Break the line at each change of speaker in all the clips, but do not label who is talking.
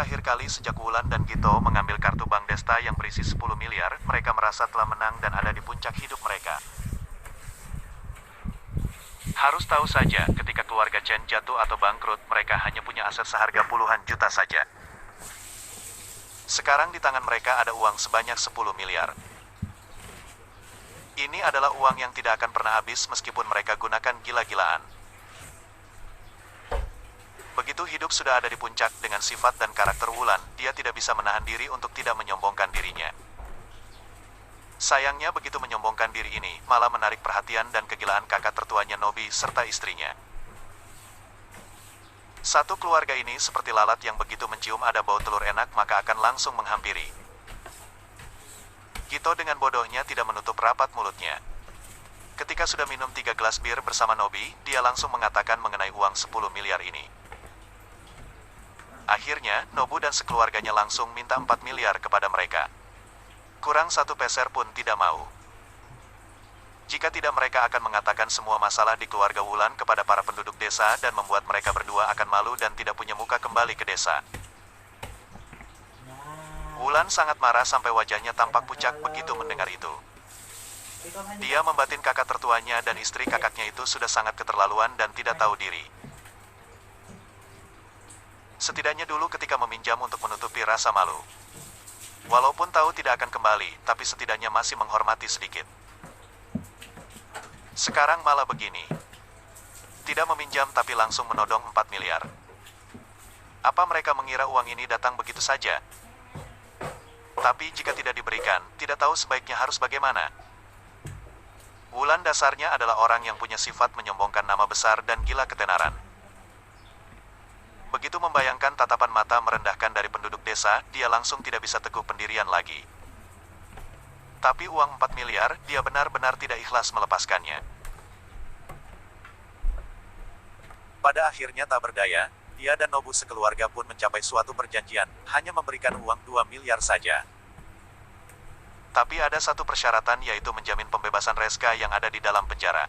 terakhir kali sejak Wulan dan Gito mengambil kartu Bank Desta yang berisi 10 miliar, mereka merasa telah menang dan ada di puncak hidup mereka. Harus tahu saja, ketika keluarga Chen jatuh atau bangkrut, mereka hanya punya aset seharga puluhan juta saja. Sekarang di tangan mereka ada uang sebanyak 10 miliar. Ini adalah uang yang tidak akan pernah habis meskipun mereka gunakan gila-gilaan. Begitu hidup sudah ada di puncak dengan sifat dan karakter Wulan, dia tidak bisa menahan diri untuk tidak menyombongkan dirinya. Sayangnya begitu menyombongkan diri ini, malah menarik perhatian dan kegilaan kakak tertuanya Nobi serta istrinya. Satu keluarga ini seperti lalat yang begitu mencium ada bau telur enak maka akan langsung menghampiri. Gito dengan bodohnya tidak menutup rapat mulutnya. Ketika sudah minum 3 gelas bir bersama Nobi, dia langsung mengatakan mengenai uang 10 miliar ini. Akhirnya, Nobu dan sekeluarganya langsung minta 4 miliar kepada mereka. Kurang 1 peser pun tidak mau. Jika tidak mereka akan mengatakan semua masalah di keluarga Wulan kepada para penduduk desa dan membuat mereka berdua akan malu dan tidak punya muka kembali ke desa. Wulan sangat marah sampai wajahnya tampak pucat begitu mendengar itu. Dia membatin kakak tertuanya dan istri kakaknya itu sudah sangat keterlaluan dan tidak tahu diri. Setidaknya dulu ketika meminjam untuk menutupi rasa malu. Walaupun tahu tidak akan kembali, tapi setidaknya masih menghormati sedikit. Sekarang malah begini. Tidak meminjam tapi langsung menodong 4 miliar. Apa mereka mengira uang ini datang begitu saja? Tapi jika tidak diberikan, tidak tahu sebaiknya harus bagaimana. Wulan dasarnya adalah orang yang punya sifat menyombongkan nama besar dan gila ketenaran. Begitu membayangkan tatapan mata merendahkan dari penduduk desa, dia langsung tidak bisa teguh pendirian lagi. Tapi uang 4 miliar, dia benar-benar tidak ikhlas melepaskannya. Pada akhirnya tak berdaya, dia dan Nobu sekeluarga pun mencapai suatu perjanjian, hanya memberikan uang 2 miliar saja. Tapi ada satu persyaratan yaitu menjamin pembebasan Reska yang ada di dalam penjara.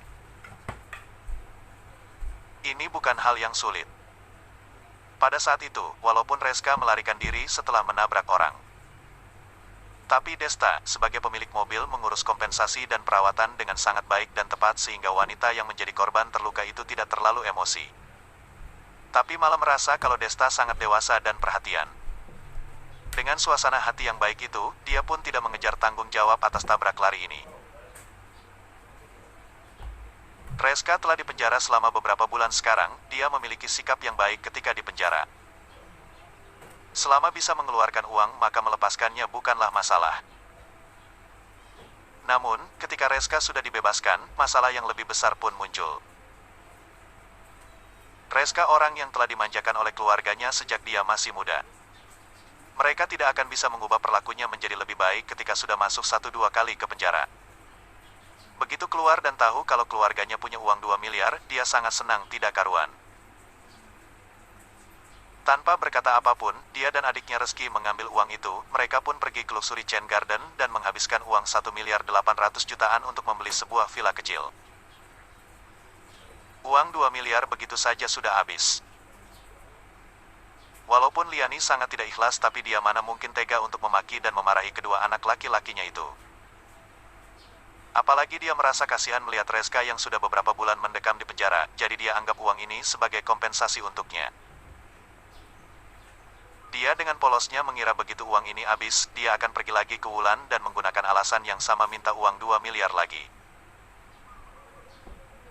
Ini bukan hal yang sulit. Pada saat itu, walaupun Reska melarikan diri setelah menabrak orang. Tapi Desta, sebagai pemilik mobil mengurus kompensasi dan perawatan dengan sangat baik dan tepat sehingga wanita yang menjadi korban terluka itu tidak terlalu emosi. Tapi malah merasa kalau Desta sangat dewasa dan perhatian. Dengan suasana hati yang baik itu, dia pun tidak mengejar tanggung jawab atas tabrak lari ini. Reska telah dipenjara selama beberapa bulan sekarang, dia memiliki sikap yang baik ketika dipenjara. Selama bisa mengeluarkan uang, maka melepaskannya bukanlah masalah. Namun, ketika Reska sudah dibebaskan, masalah yang lebih besar pun muncul. Reska orang yang telah dimanjakan oleh keluarganya sejak dia masih muda. Mereka tidak akan bisa mengubah perlakunya menjadi lebih baik ketika sudah masuk 1-2 kali ke penjara. Begitu keluar dan tahu kalau keluarganya punya uang 2 miliar, dia sangat senang tidak karuan. Tanpa berkata apapun, dia dan adiknya Reski mengambil uang itu, mereka pun pergi ke Luxury Chen Garden dan menghabiskan uang 1 miliar 800 jutaan untuk membeli sebuah villa kecil. Uang 2 miliar begitu saja sudah habis. Walaupun Liani sangat tidak ikhlas tapi dia mana mungkin tega untuk memaki dan memarahi kedua anak laki-lakinya itu. Apalagi dia merasa kasihan melihat Reska yang sudah beberapa bulan mendekam di penjara, jadi dia anggap uang ini sebagai kompensasi untuknya. Dia dengan polosnya mengira begitu uang ini habis, dia akan pergi lagi ke Wulan dan menggunakan alasan yang sama minta uang 2 miliar lagi.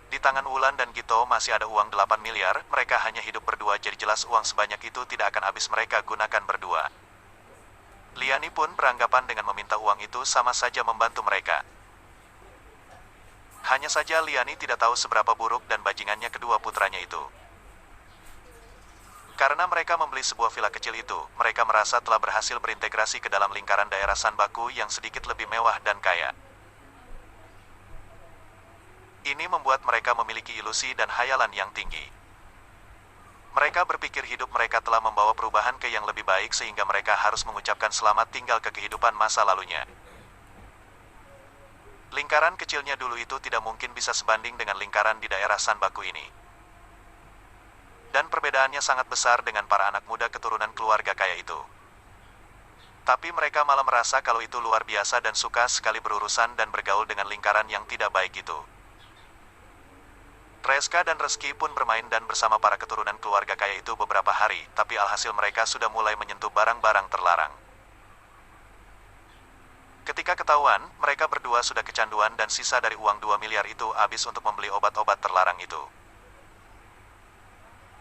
Di tangan Wulan dan Gito masih ada uang 8 miliar, mereka hanya hidup berdua jadi jelas uang sebanyak itu tidak akan habis mereka gunakan berdua. Liani pun beranggapan dengan meminta uang itu sama saja membantu mereka. Hanya saja Liani tidak tahu seberapa buruk dan bajingannya kedua putranya itu. Karena mereka membeli sebuah villa kecil itu, mereka merasa telah berhasil berintegrasi ke dalam lingkaran daerah Sanbaku yang sedikit lebih mewah dan kaya. Ini membuat mereka memiliki ilusi dan hayalan yang tinggi. Mereka berpikir hidup mereka telah membawa perubahan ke yang lebih baik sehingga mereka harus mengucapkan selamat tinggal ke kehidupan masa lalunya. Lingkaran kecilnya dulu itu tidak mungkin bisa sebanding dengan lingkaran di daerah Sanbaku ini. Dan perbedaannya sangat besar dengan para anak muda keturunan keluarga kaya itu. Tapi mereka malah merasa kalau itu luar biasa dan suka sekali berurusan dan bergaul dengan lingkaran yang tidak baik itu. Reska dan Reski pun bermain dan bersama para keturunan keluarga kaya itu beberapa hari, tapi alhasil mereka sudah mulai menyentuh barang-barang terlarang. Ketika ketahuan, mereka berdua sudah kecanduan dan sisa dari uang 2 miliar itu habis untuk membeli obat-obat terlarang itu.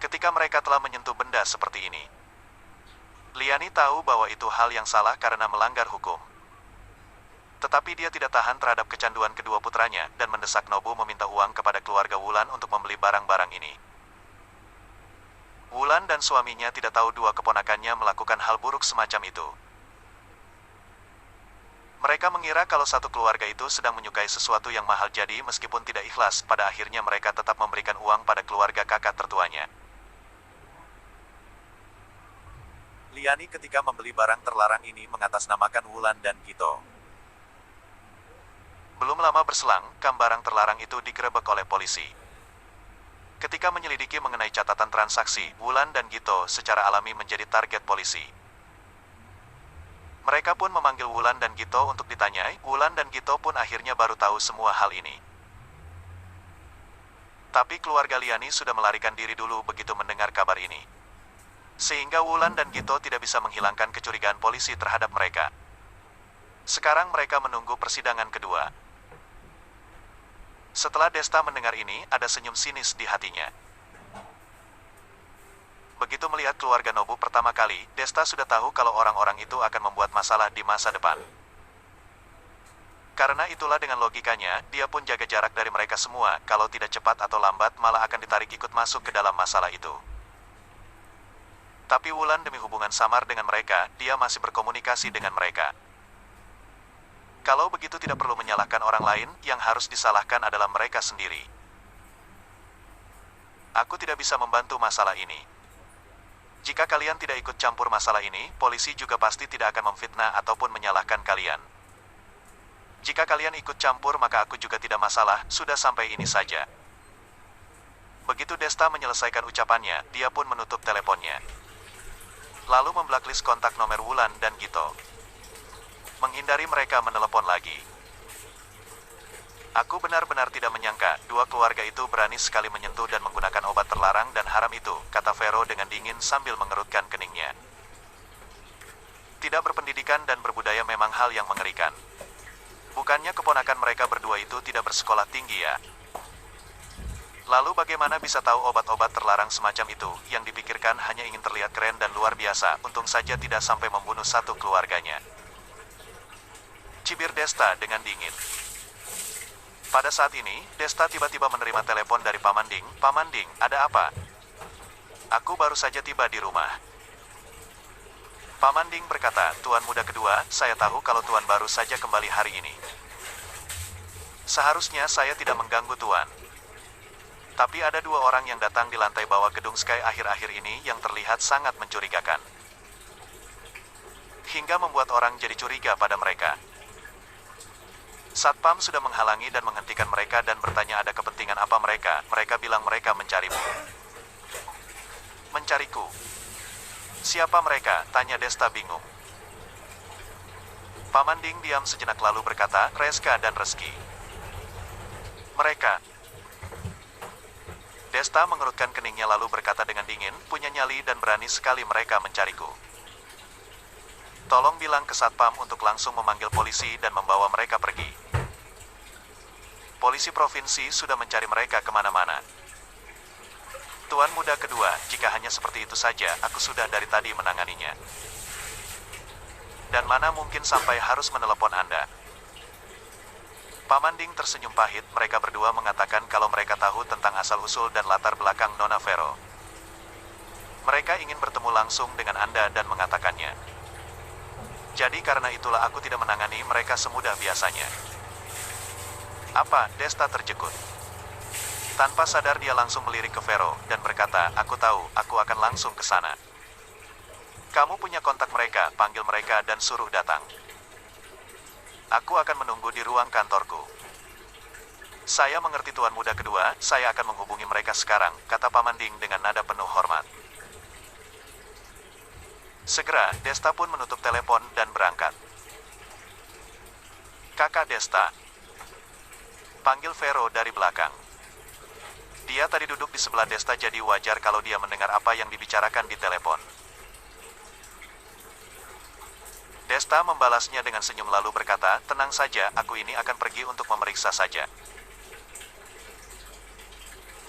Ketika mereka telah menyentuh benda seperti ini, Liani tahu bahwa itu hal yang salah karena melanggar hukum. Tetapi dia tidak tahan terhadap kecanduan kedua putranya dan mendesak Nobu meminta uang kepada keluarga Wulan untuk membeli barang-barang ini. Wulan dan suaminya tidak tahu dua keponakannya melakukan hal buruk semacam itu. Mereka mengira kalau satu keluarga itu sedang menyukai sesuatu yang mahal, jadi meskipun tidak ikhlas, pada akhirnya mereka tetap memberikan uang pada keluarga kakak tertuanya. Liani ketika membeli barang terlarang ini mengatasnamakan Wulan dan Gito. Belum lama berselang, barang terlarang itu digerebek oleh polisi. Ketika menyelidiki mengenai catatan transaksi, Wulan dan Gito secara alami menjadi target polisi. Mereka pun memanggil Wulan dan Gito untuk ditanyai. Wulan dan Gito pun akhirnya baru tahu semua hal ini. Tapi keluarga Liani sudah melarikan diri dulu begitu mendengar kabar ini. Sehingga Wulan dan Gito tidak bisa menghilangkan kecurigaan polisi terhadap mereka. Sekarang mereka menunggu persidangan kedua. Setelah Desta mendengar ini, ada senyum sinis di hatinya. Begitu melihat keluarga Nobu pertama kali, Desta sudah tahu kalau orang-orang itu akan membuat masalah di masa depan. Karena itulah dengan logikanya, dia pun jaga jarak dari mereka semua, kalau tidak cepat atau lambat malah akan ditarik ikut masuk ke dalam masalah itu. Tapi Wulan demi hubungan samar dengan mereka, dia masih berkomunikasi dengan mereka. Kalau begitu tidak perlu menyalahkan orang lain, yang harus disalahkan adalah mereka sendiri. Aku tidak bisa membantu masalah ini. Jika kalian tidak ikut campur masalah ini, polisi juga pasti tidak akan memfitnah ataupun menyalahkan kalian. Jika kalian ikut campur maka aku juga tidak masalah, sudah sampai ini saja. Begitu Desta menyelesaikan ucapannya, dia pun menutup teleponnya. Lalu memblacklist kontak nomor Wulan dan Gito. Menghindari mereka menelepon lagi. Aku benar-benar tidak menyangka, dua keluarga itu berani sekali menyentuh dan menggunakan obat terlarang dan haram itu, kata Vero dengan dingin sambil mengerutkan keningnya. Tidak berpendidikan dan berbudaya memang hal yang mengerikan. Bukannya keponakan mereka berdua itu tidak bersekolah tinggi ya? Lalu bagaimana bisa tahu obat-obat terlarang semacam itu, yang dipikirkan hanya ingin terlihat keren dan luar biasa, untung saja tidak sampai membunuh satu keluarganya. Cibir Desta dengan dingin. Pada saat ini, Desta tiba-tiba menerima telepon dari Pamanding. Pamanding, ada apa? Aku baru saja tiba di rumah. Pamanding berkata, Tuan muda kedua, saya tahu kalau Tuan baru saja kembali hari ini. Seharusnya saya tidak mengganggu Tuan. Tapi ada dua orang yang datang di lantai bawah gedung Sky akhir-akhir ini yang terlihat sangat mencurigakan. Hingga membuat orang jadi curiga pada mereka. Satpam sudah menghalangi dan menghentikan mereka dan bertanya ada kepentingan apa mereka. Mereka bilang mereka mencarimu. Mencariku? Siapa mereka? Tanya Desta bingung. Pamanding diam sejenak lalu berkata, Reska dan Reski. Mereka. Desta mengerutkan keningnya lalu berkata dengan dingin, punya nyali dan berani sekali mereka mencariku. Tolong bilang ke Satpam untuk langsung memanggil polisi dan membawa mereka pergi. Polisi provinsi sudah mencari mereka kemana-mana. Tuan muda kedua, jika hanya seperti itu saja, aku sudah dari tadi menanganinya. Dan mana mungkin sampai harus menelepon Anda. Pamanding tersenyum pahit, mereka berdua mengatakan kalau mereka tahu tentang asal-usul dan latar belakang Nona Vero. Mereka ingin bertemu langsung dengan Anda dan mengatakannya. Jadi karena itulah aku tidak menangani mereka semudah biasanya. Apa? Desta terjekut. Tanpa sadar dia langsung melirik ke Vero, dan berkata, aku tahu, aku akan langsung ke sana. Kamu punya kontak mereka, panggil mereka dan suruh datang. Aku akan menunggu di ruang kantorku. Saya mengerti Tuan Muda kedua, saya akan menghubungi mereka sekarang, kata Pamanding dengan nada penuh hormat. Segera, Desta pun menutup telepon dan berangkat. Kakak Desta. Panggil Vero dari belakang. Dia tadi duduk di sebelah Desta, jadi wajar kalau dia mendengar apa yang dibicarakan di telepon. Desta membalasnya dengan senyum lalu berkata, "Tenang saja, aku ini akan pergi untuk memeriksa saja."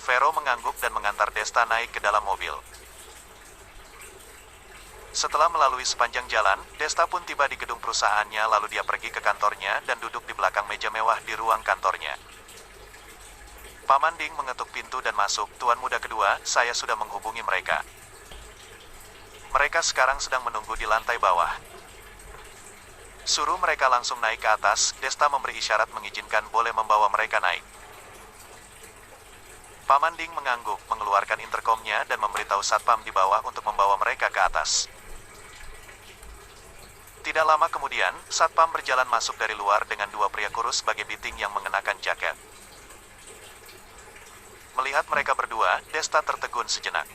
Vero mengangguk dan mengantar Desta naik ke dalam mobil. Setelah melalui sepanjang jalan, Desta pun tiba di gedung perusahaannya, lalu dia pergi ke kantornya dan duduk di belakang meja mewah di ruang kantornya. Pamanding mengetuk pintu dan masuk. "Tuan Muda kedua, saya sudah menghubungi mereka. Mereka sekarang sedang menunggu di lantai bawah. Suruh mereka langsung naik ke atas." Desta memberi isyarat mengizinkan boleh membawa mereka naik. Pamanding mengangguk, mengeluarkan interkomnya dan memberitahu satpam di bawah untuk membawa mereka ke atas. Tidak lama kemudian, satpam berjalan masuk dari luar dengan dua pria kurus sebagai biting yang mengenakan jaket. Melihat mereka berdua, Desta tertegun sejenak.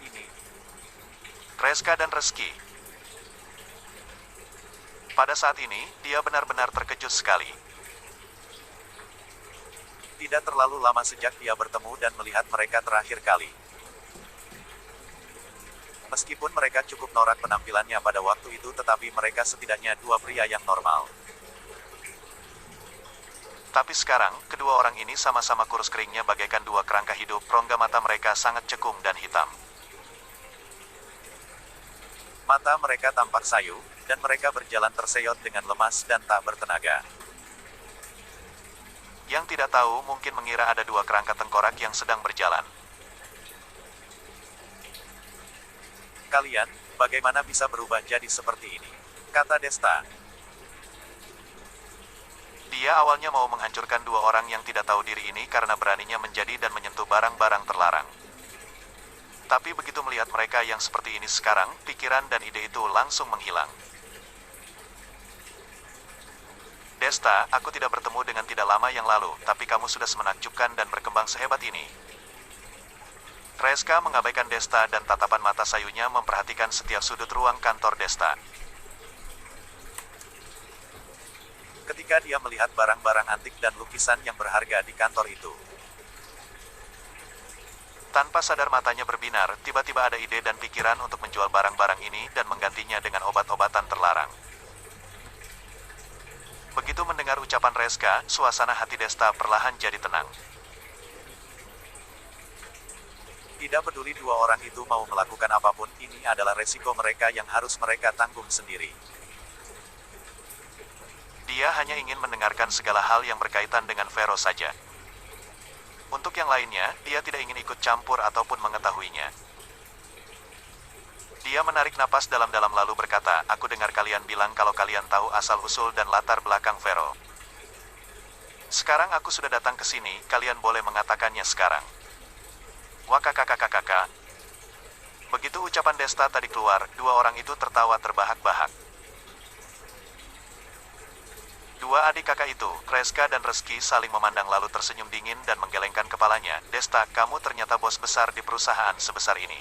Ini Reska dan Reski. Pada saat ini, dia benar-benar terkejut sekali. Tidak terlalu lama sejak dia bertemu dan melihat mereka terakhir kali. Meskipun mereka cukup norak penampilannya pada waktu itu, tetapi mereka setidaknya dua pria yang normal. Tapi sekarang, kedua orang ini sama-sama kurus keringnya bagaikan dua kerangka hidup, rongga mata mereka sangat cekung dan hitam. Mata mereka tampak sayu, dan mereka berjalan terseot dengan lemas dan tak bertenaga. Yang tidak tahu mungkin mengira ada dua kerangka tengkorak yang sedang berjalan. "Kalian, bagaimana bisa berubah jadi seperti ini?" kata Desta. Dia awalnya mau menghancurkan dua orang yang tidak tahu diri ini karena beraninya menjadi dan menyentuh barang-barang terlarang. Tapi begitu melihat mereka yang seperti ini sekarang, pikiran dan ide itu langsung menghilang. "Desta, aku tidak bertemu dengan tidak lama yang lalu, tapi kamu sudah semenakjubkan dan berkembang sehebat ini." Reska mengabaikan Desta dan tatapan mata sayunya memperhatikan setiap sudut ruang kantor Desta. Ketika dia melihat barang-barang antik dan lukisan yang berharga di kantor itu, tanpa sadar matanya berbinar, tiba-tiba ada ide dan pikiran untuk menjual barang-barang ini dan menggantinya dengan obat-obatan terlarang. Begitu mendengar ucapan Reska, suasana hati Desta perlahan jadi tenang. Tidak peduli dua orang itu mau melakukan apapun, ini adalah resiko mereka yang harus mereka tanggung sendiri. Dia hanya ingin mendengarkan segala hal yang berkaitan dengan Vero saja. Untuk yang lainnya, dia tidak ingin ikut campur ataupun mengetahuinya. Dia menarik napas dalam-dalam lalu berkata, "Aku dengar kalian bilang kalau kalian tahu asal-usul dan latar belakang Vero. Sekarang aku sudah datang ke sini, kalian boleh mengatakannya sekarang." Wakakakakakaka. Begitu ucapan Desta tadi keluar, dua orang itu tertawa terbahak-bahak. Dua adik kakak itu, Reska dan Reski, saling memandang lalu tersenyum dingin dan menggelengkan kepalanya. "Desta, kamu ternyata bos besar di perusahaan sebesar ini.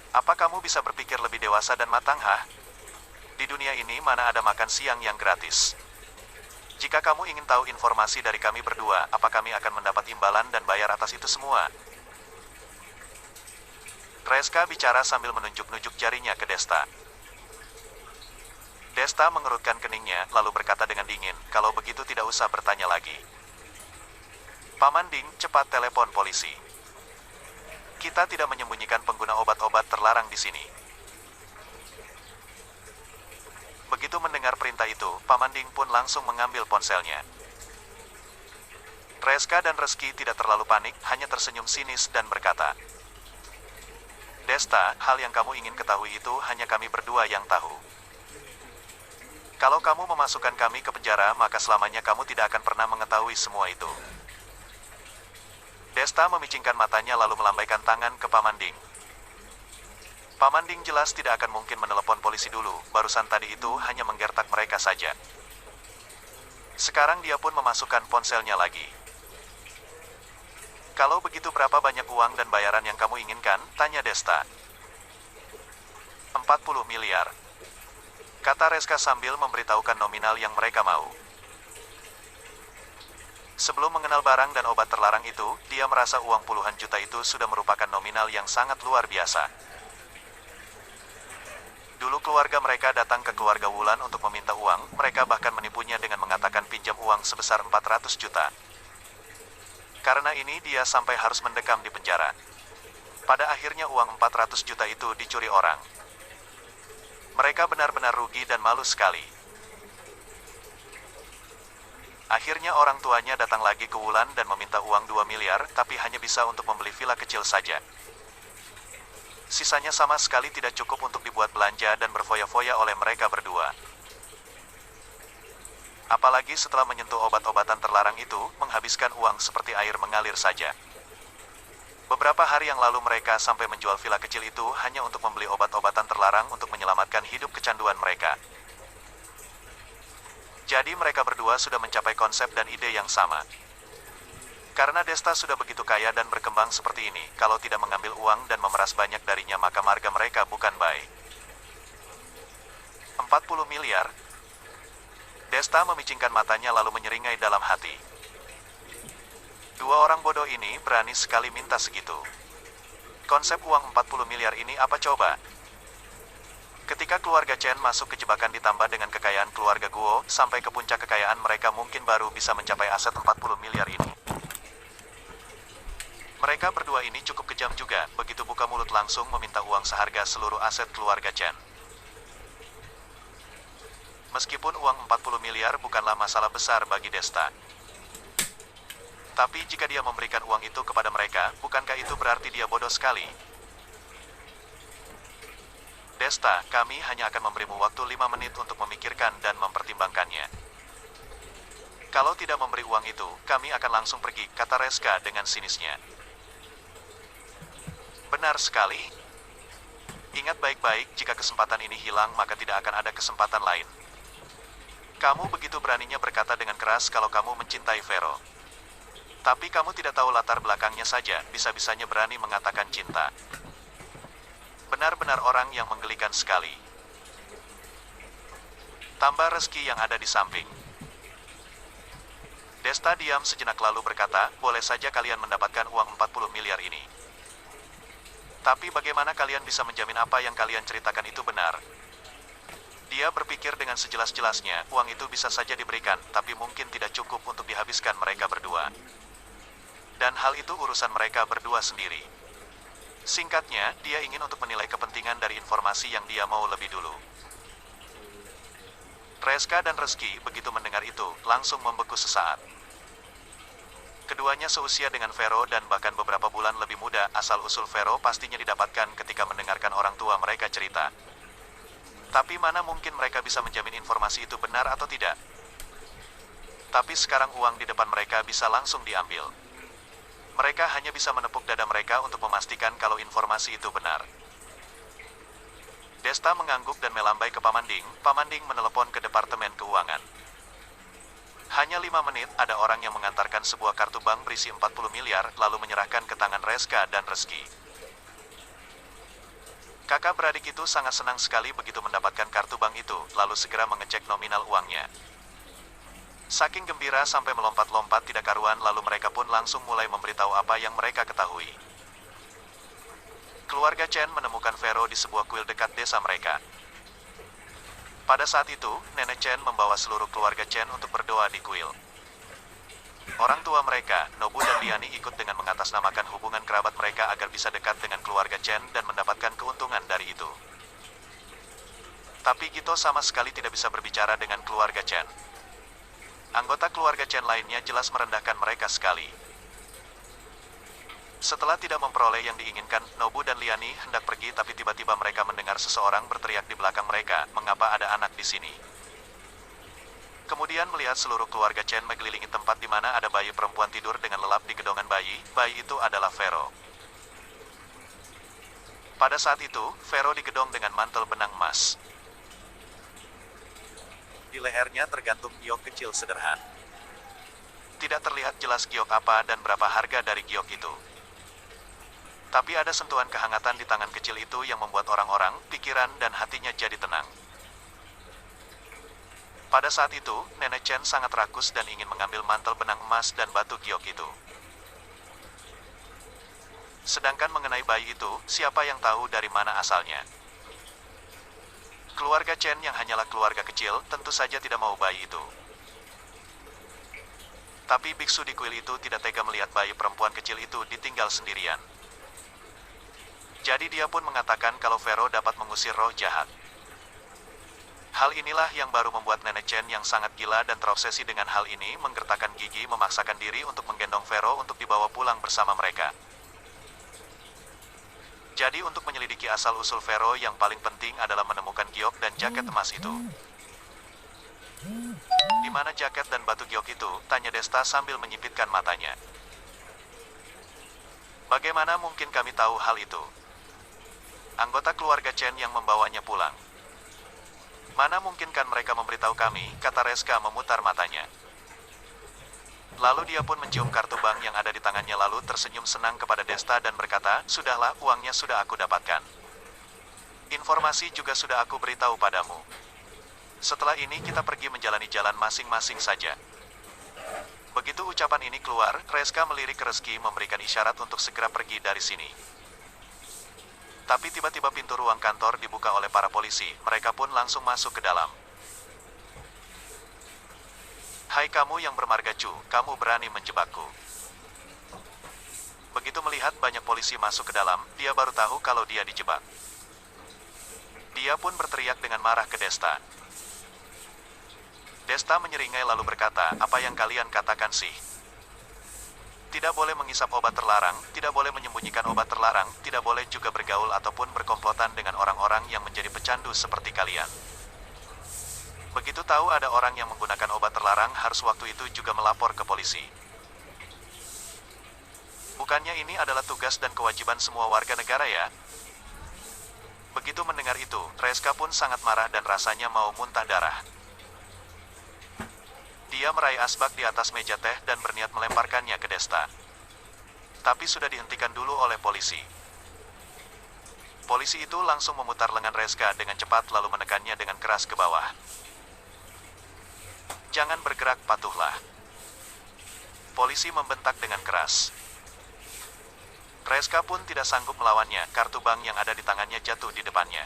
Apa kamu bisa berpikir lebih dewasa dan matang, hah? Di dunia ini mana ada makan siang yang gratis. Jika kamu ingin tahu informasi dari kami berdua, apa kami akan mendapat imbalan dan bayar atas itu semua?" Reska bicara sambil menunjuk-nunjuk jarinya ke Desta. Desta mengerutkan keningnya, lalu berkata dengan dingin, "Kalau begitu tidak usah bertanya lagi. Pamanding, cepat telepon polisi. Kita tidak menyembunyikan pengguna obat-obat terlarang di sini." Begitu mendengar perintah itu, Pamanding pun langsung mengambil ponselnya. Reska dan Reski tidak terlalu panik, hanya tersenyum sinis dan berkata, "Desta, hal yang kamu ingin ketahui itu hanya kami berdua yang tahu. Kalau kamu memasukkan kami ke penjara, maka selamanya kamu tidak akan pernah mengetahui semua itu." Desta memicingkan matanya lalu melambaikan tangan ke Pamanding. Pamanding jelas tidak akan mungkin menelepon polisi dulu, barusan tadi itu hanya menggertak mereka saja. Sekarang dia pun memasukkan ponselnya lagi. Kalau begitu berapa banyak uang dan bayaran yang kamu inginkan? Tanya Desta. 40 miliar. Kata Reska sambil memberitahukan nominal yang mereka mau. Sebelum mengenal barang dan obat terlarang itu, dia merasa uang puluhan juta itu sudah merupakan nominal yang sangat luar biasa. Dulu keluarga mereka datang ke keluarga Wulan untuk meminta uang, mereka bahkan menipunya dengan mengatakan pinjam uang sebesar 400 juta. Karena ini dia sampai harus mendekam di penjara. Pada akhirnya uang 400 juta itu dicuri orang. Mereka benar-benar rugi dan malu sekali. Akhirnya orang tuanya datang lagi ke Wulan dan meminta uang 2 miliar, tapi hanya bisa untuk membeli villa kecil saja. Sisanya sama sekali tidak cukup untuk dibuat belanja dan berfoya-foya oleh mereka berdua. Apalagi setelah menyentuh obat-obatan terlarang itu, menghabiskan uang seperti air mengalir saja. Beberapa hari yang lalu mereka sampai menjual villa kecil itu hanya untuk membeli obat-obatan terlarang untuk menyelamatkan hidup kecanduan mereka. Jadi mereka berdua sudah mencapai konsep dan ide yang sama. Karena Desta sudah begitu kaya dan berkembang seperti ini, kalau tidak mengambil uang dan memeras banyak darinya maka marga mereka bukan baik. 40 miliar. Desta memicingkan matanya lalu menyeringai dalam hati. Dua orang bodoh ini berani sekali minta segitu. Konsep uang 40 miliar ini apa coba? Ketika keluarga Chen masuk ke jebakan ditambah dengan kekayaan keluarga Guo, sampai ke puncak kekayaan mereka mungkin baru bisa mencapai aset 40 miliar ini. Mereka berdua ini cukup kejam juga, begitu buka mulut langsung meminta uang seharga seluruh aset keluarga Chen. Meskipun uang 40 miliar bukanlah masalah besar bagi Desta. Tapi jika dia memberikan uang itu kepada mereka, bukankah itu berarti dia bodoh sekali? Desta, kami hanya akan memberimu waktu 5 menit untuk memikirkan dan mempertimbangkannya. Kalau tidak memberi uang itu, kami akan langsung pergi, kata Reska dengan sinisnya. Benar sekali. Ingat baik-baik, jika kesempatan ini hilang maka tidak akan ada kesempatan lain. Kamu begitu beraninya berkata dengan keras kalau kamu mencintai Vero. Tapi kamu tidak tahu latar belakangnya saja, bisa-bisanya berani mengatakan cinta. Benar-benar orang yang menggelikan sekali. Tambah Reski yang ada di samping. Desta diam sejenak lalu berkata, boleh saja kalian mendapatkan uang 40 miliar ini. Tapi bagaimana kalian bisa menjamin apa yang kalian ceritakan itu benar? Dia berpikir dengan sejelas-jelasnya, uang itu bisa saja diberikan, tapi mungkin tidak cukup untuk dihabiskan mereka berdua. Dan hal itu urusan mereka berdua sendiri. Singkatnya, dia ingin untuk menilai kepentingan dari informasi yang dia mau lebih dulu. Reska dan Reski begitu mendengar itu, langsung membeku sesaat. Keduanya seusia dengan Vero dan bahkan beberapa bulan lebih muda, asal-usul Vero pastinya didapatkan ketika mendengarkan orang tua mereka cerita. Tapi mana mungkin mereka bisa menjamin informasi itu benar atau tidak? Tapi sekarang uang di depan mereka bisa langsung diambil. Mereka hanya bisa menepuk dada mereka untuk memastikan kalau informasi itu benar. Desta mengangguk dan melambai ke Pamanding. Pamanding menelepon ke Departemen Keuangan. Hanya 5 menit, ada orang yang mengantarkan sebuah kartu bank berisi 40 miliar, lalu menyerahkan ke tangan Reska dan Reski. Kakak beradik itu sangat senang sekali begitu mendapatkan kartu bank itu, lalu segera mengecek nominal uangnya. Saking gembira sampai melompat-lompat tidak karuan, lalu mereka pun langsung mulai memberitahu apa yang mereka ketahui. Keluarga Chen menemukan Vero di sebuah kuil dekat desa mereka. Pada saat itu, Nenek Chen membawa seluruh keluarga Chen untuk berdoa di kuil. Orang tua mereka, Nobu dan Liani, ikut dengan mengatasnamakan hubungan kerabat mereka agar bisa dekat dengan keluarga Chen dan mendapatkan keuntungan dari itu. Tapi Gito sama sekali tidak bisa berbicara dengan keluarga Chen. Anggota keluarga Chen lainnya jelas merendahkan mereka sekali. Setelah tidak memperoleh yang diinginkan, Nobu dan Liani hendak pergi tapi tiba-tiba mereka mendengar seseorang berteriak di belakang mereka, mengapa ada anak di sini? Kemudian melihat seluruh keluarga Chen mengelilingi tempat di mana ada bayi perempuan tidur dengan lelap di gedongan bayi itu adalah Vero. Pada saat itu, Vero digedong dengan mantel benang emas. Di lehernya tergantung giok kecil sederhana. Tidak terlihat jelas giok apa dan berapa harga dari giok itu. Tapi ada sentuhan kehangatan di tangan kecil itu yang membuat orang-orang, pikiran dan hatinya jadi tenang. Pada saat itu, Nenek Chen sangat rakus dan ingin mengambil mantel benang emas dan batu giok itu. Sedangkan mengenai bayi itu, siapa yang tahu dari mana asalnya? Keluarga Chen yang hanyalah keluarga kecil, tentu saja tidak mau bayi itu. Tapi biksu di kuil itu tidak tega melihat bayi perempuan kecil itu ditinggal sendirian. Jadi dia pun mengatakan kalau Vero dapat mengusir roh jahat. Hal inilah yang baru membuat Nenek Chen yang sangat gila dan terobsesi dengan hal ini menggertakkan gigi memaksakan diri untuk menggendong Vero untuk dibawa pulang bersama mereka. Jadi untuk menyelidiki asal-usul Vero yang paling penting adalah menemukan giok dan jaket emas itu. Di mana jaket dan batu giok itu? Tanya Desta sambil menyipitkan matanya. Bagaimana mungkin kami tahu hal itu? Anggota keluarga Chen yang membawanya pulang. Mana mungkinkan mereka memberitahu kami, kata Reska memutar matanya. Lalu dia pun mencium kartu bank yang ada di tangannya lalu tersenyum senang kepada Desta dan berkata, sudahlah, uangnya sudah aku dapatkan. Informasi juga sudah aku beritahu padamu. Setelah ini kita pergi menjalani jalan masing-masing saja. Begitu ucapan ini keluar, Reska melirik Reski memberikan isyarat untuk segera pergi dari sini. Tapi tiba-tiba pintu ruang kantor dibuka oleh para polisi, mereka pun langsung masuk ke dalam. Hai kamu yang bermarga Chu, kamu berani menjebakku. Begitu melihat banyak polisi masuk ke dalam, dia baru tahu kalau dia dijebak. Dia pun berteriak dengan marah ke Desta. Desta menyeringai lalu berkata, apa yang kalian katakan sih? Tidak boleh mengisap obat terlarang, tidak boleh menyembunyikan obat terlarang, tidak boleh juga bergaul ataupun berkomplotan dengan orang-orang yang menjadi pecandu seperti kalian. Begitu tahu ada orang yang menggunakan obat terlarang, harus waktu itu juga melapor ke polisi. Bukannya ini adalah tugas dan kewajiban semua warga negara ya? Begitu mendengar itu, Reska pun sangat marah dan rasanya mau muntah darah. Dia meraih asbak di atas meja teh dan berniat melemparkannya ke Desta. Tapi sudah dihentikan dulu oleh polisi. Polisi itu langsung memutar lengan Reska dengan cepat lalu menekannya dengan keras ke bawah. Jangan bergerak, patuhlah. Polisi membentak dengan keras. Reska pun tidak sanggup melawannya, kartu bank yang ada di tangannya jatuh di depannya.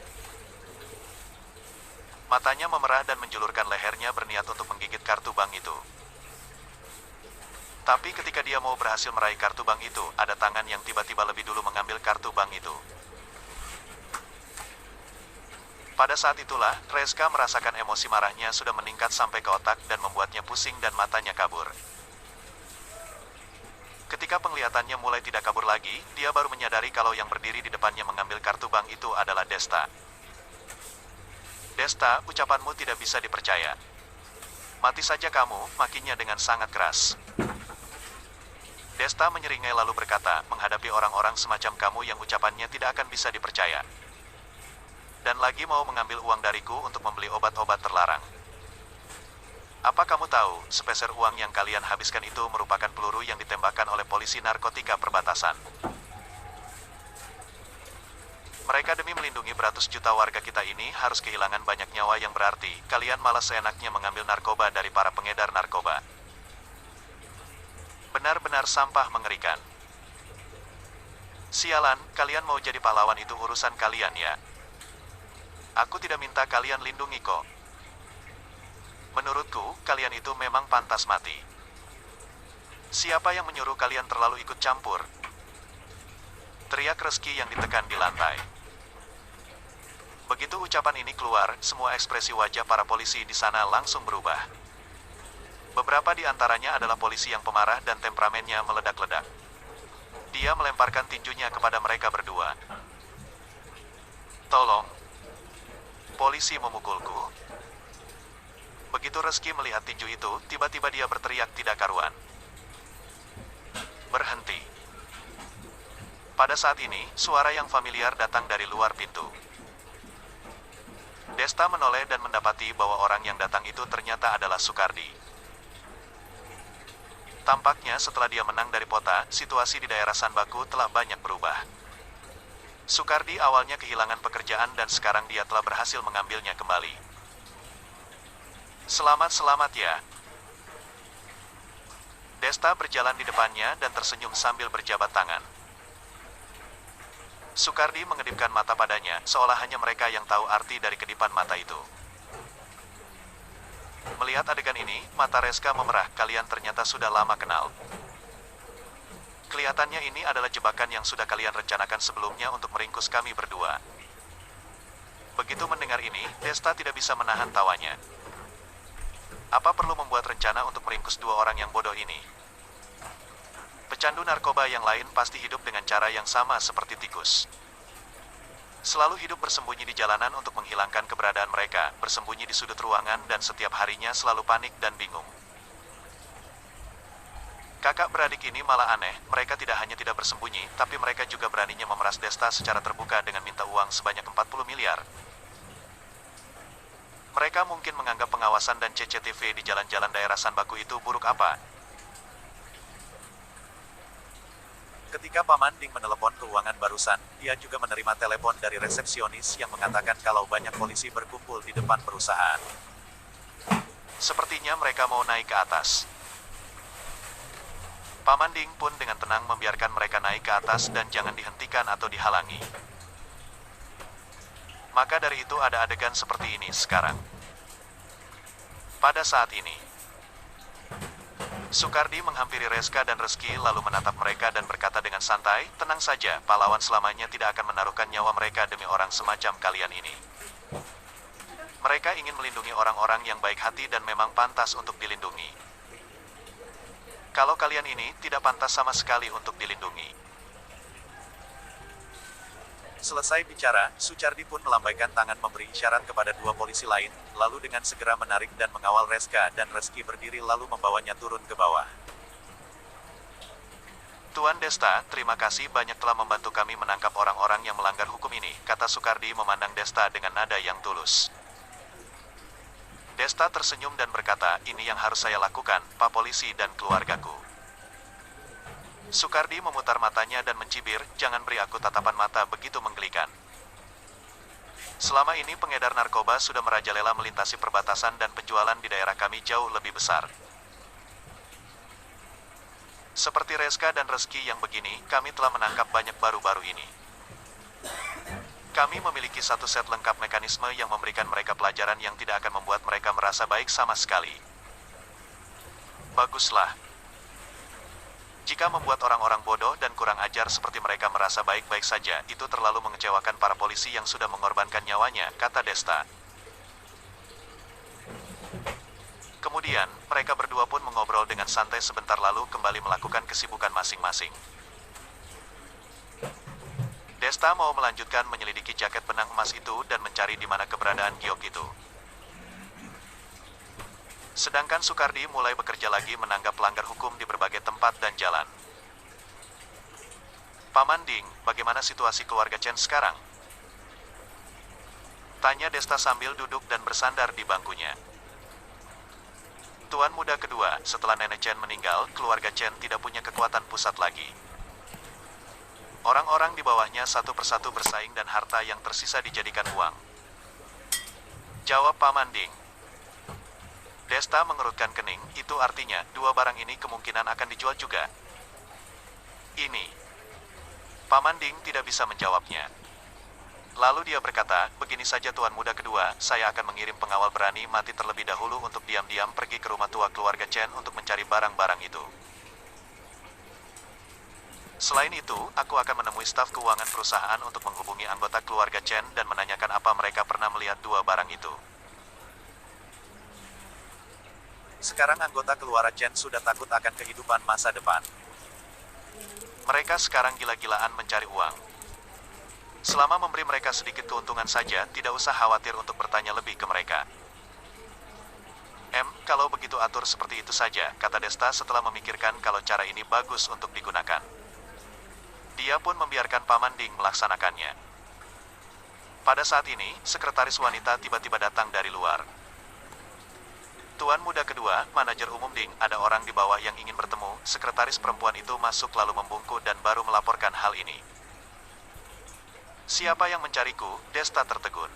Matanya memerah dan menjulurkan lehernya berniat untuk menggigit kartu bank itu. Tapi ketika dia mau berhasil meraih kartu bank itu, ada tangan yang tiba-tiba lebih dulu mengambil kartu bank itu. Pada saat itulah, Reska merasakan emosi marahnya sudah meningkat sampai ke otak dan membuatnya pusing dan matanya kabur. Ketika penglihatannya mulai tidak kabur lagi, dia baru menyadari kalau yang berdiri di depannya mengambil kartu bank itu adalah Desta. Desta, ucapanmu tidak bisa dipercaya. Mati saja kamu, makinya dengan sangat keras. Desta menyeringai lalu berkata, menghadapi orang-orang semacam kamu yang ucapannya tidak akan bisa dipercaya. Dan lagi mau mengambil uang dariku untuk membeli obat-obat terlarang. Apa kamu tahu, sepeser uang yang kalian habiskan itu merupakan peluru yang ditembakkan oleh polisi narkotika perbatasan. Mereka demi melindungi beratus juta warga kita ini harus kehilangan banyak nyawa yang berarti, kalian malah seenaknya mengambil narkoba dari para pengedar narkoba. Benar-benar sampah mengerikan. Sialan, kalian mau jadi pahlawan itu urusan kalian ya. Aku tidak minta kalian lindungi kok. Menurutku, kalian itu memang pantas mati. Siapa yang menyuruh kalian terlalu ikut campur? Teriak Reski yang ditekan di lantai. Begitu ucapan ini keluar, semua ekspresi wajah para polisi di sana langsung berubah. Beberapa di antaranya adalah polisi yang pemarah dan temperamennya meledak-ledak. Dia melemparkan tinjunya kepada mereka berdua. Tolong. Polisi memukulku. Begitu Reski melihat tinju itu, tiba-tiba dia berteriak tidak karuan. Berhenti. Pada saat ini, suara yang familiar datang dari luar pintu. Desta menoleh dan mendapati bahwa orang yang datang itu ternyata adalah Sukardi. Tampaknya setelah dia menang dari Pota, situasi di daerah Sanbaku telah banyak berubah. Sukardi awalnya kehilangan pekerjaan dan sekarang dia telah berhasil mengambilnya kembali. Selamat ya. Desta berjalan di depannya dan tersenyum sambil berjabat tangan. Sukardi mengedipkan mata padanya, seolah hanya mereka yang tahu arti dari kedipan mata itu. Melihat adegan ini, mata Reska memerah, kalian ternyata sudah lama kenal. Kelihatannya ini adalah jebakan yang sudah kalian rencanakan sebelumnya untuk meringkus kami berdua. Begitu mendengar ini, Desta tidak bisa menahan tawanya. Apa perlu membuat rencana untuk meringkus dua orang yang bodoh ini? Pecandu narkoba yang lain pasti hidup dengan cara yang sama seperti tikus. Selalu hidup bersembunyi di jalanan untuk menghilangkan keberadaan mereka, bersembunyi di sudut ruangan dan setiap harinya selalu panik dan bingung. Kakak beradik ini malah aneh, mereka tidak hanya tidak bersembunyi, tapi mereka juga beraninya memeras Desta secara terbuka dengan minta uang sebanyak 40 miliar. Mereka mungkin menganggap pengawasan dan CCTV di jalan-jalan daerah Sanbaku itu buruk apa? Ketika Paman Ding menelepon ke ruangan barusan, dia juga menerima telepon dari resepsionis yang mengatakan kalau banyak polisi berkumpul di depan perusahaan. Sepertinya mereka mau naik ke atas. Paman Ding pun dengan tenang membiarkan mereka naik ke atas dan jangan dihentikan atau dihalangi. Maka dari itu ada adegan seperti ini sekarang. Pada saat ini, Sukardi menghampiri Reska dan Reski lalu menatap mereka dan berkata dengan santai, tenang saja, pahlawan selamanya tidak akan menaruhkan nyawa mereka demi orang semacam kalian ini. Mereka ingin melindungi orang-orang yang baik hati dan memang pantas untuk dilindungi. Kalau kalian ini tidak pantas sama sekali untuk dilindungi. Selesai bicara, Sucardi pun melambaikan tangan memberi isyarat kepada dua polisi lain, lalu dengan segera menarik dan mengawal Reska dan Reski berdiri lalu membawanya turun ke bawah. Tuan Desta, terima kasih banyak telah membantu kami menangkap orang-orang yang melanggar hukum ini, kata Sukardi memandang Desta dengan nada yang tulus. Desta tersenyum dan berkata, ini yang harus saya lakukan, Pak Polisi dan keluargaku. Sukardi memutar matanya dan mencibir, jangan beri aku tatapan mata begitu menggelikan. Selama ini pengedar narkoba sudah merajalela melintasi perbatasan dan penjualan di daerah kami jauh lebih besar. Seperti Reska dan Reski yang begini, kami telah menangkap banyak baru-baru ini. Kami memiliki satu set lengkap mekanisme yang memberikan mereka pelajaran yang tidak akan membuat mereka merasa baik sama sekali. Baguslah. Jika membuat orang-orang bodoh dan kurang ajar seperti mereka merasa baik-baik saja, itu terlalu mengecewakan para polisi yang sudah mengorbankan nyawanya, kata Desta. Kemudian, mereka berdua pun mengobrol dengan santai sebentar lalu kembali melakukan kesibukan masing-masing. Desta mau melanjutkan menyelidiki jaket benang emas itu dan mencari di mana keberadaan giok itu. Sedangkan Sukardi mulai bekerja lagi menanggap pelanggar hukum di berbagai tempat dan jalan. Paman Ding, bagaimana situasi keluarga Chen sekarang? Tanya Desta sambil duduk dan bersandar di bangkunya. Tuan muda kedua, setelah nenek Chen meninggal, keluarga Chen tidak punya kekuatan pusat lagi. Orang-orang di bawahnya satu persatu bersaing dan harta yang tersisa dijadikan uang. Jawab Paman Ding. Desta mengerutkan kening, itu artinya, dua barang ini kemungkinan akan dijual juga. Ini. Paman Ding tidak bisa menjawabnya. Lalu dia berkata, begini saja Tuan muda kedua, saya akan mengirim pengawal berani mati terlebih dahulu untuk diam-diam pergi ke rumah tua keluarga Chen untuk mencari barang-barang itu. Selain itu, aku akan menemui staf keuangan perusahaan untuk menghubungi anggota keluarga Chen dan menanyakan apa mereka pernah melihat dua barang itu. Sekarang anggota keluarga Chen sudah takut akan kehidupan masa depan. Mereka sekarang gila-gilaan mencari uang. Selama memberi mereka sedikit keuntungan saja, tidak usah khawatir untuk bertanya lebih ke mereka. Kalau begitu atur seperti itu saja, kata Desta setelah memikirkan kalau cara ini bagus untuk digunakan. Dia pun membiarkan Paman Ding melaksanakannya. Pada saat ini, sekretaris wanita tiba-tiba datang dari luar. Tuan muda kedua, manajer umum Ding, ada orang di bawah yang ingin bertemu. Sekretaris perempuan itu masuk lalu membungkuk dan baru melaporkan hal ini. Siapa yang mencariku? Desta tertegun.